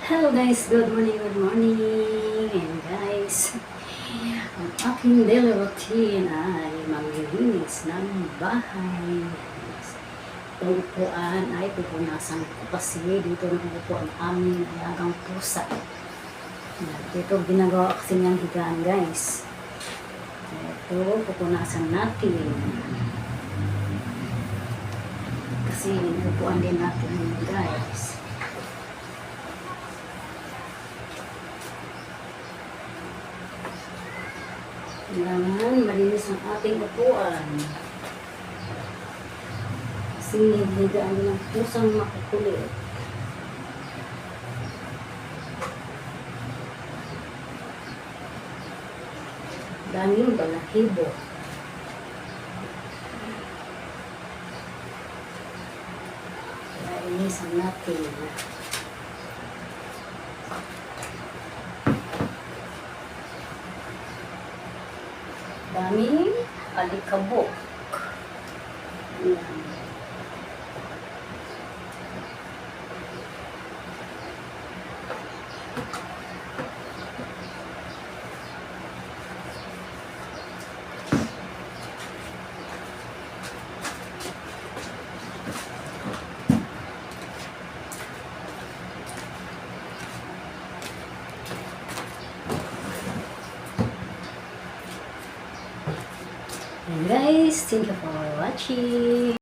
Hello guys, good morning, good morning. And guys, ang aking daily routine ay maglilinis ng bahay. Itong upuan ay pupunasan ko kasi dito nakupo ang aming alagang pusa. Dito ginagawa kasi niyang higaan guys. Ito, pupunasan natin. Kasi upuan din natin guys. Kailangan malinis ang ating upuan. Kasi higaan ng pusang makukulit. Daming balahibo. Kaya inisan natin. Daming alikabok. Ayan. And guys, thank you for watching.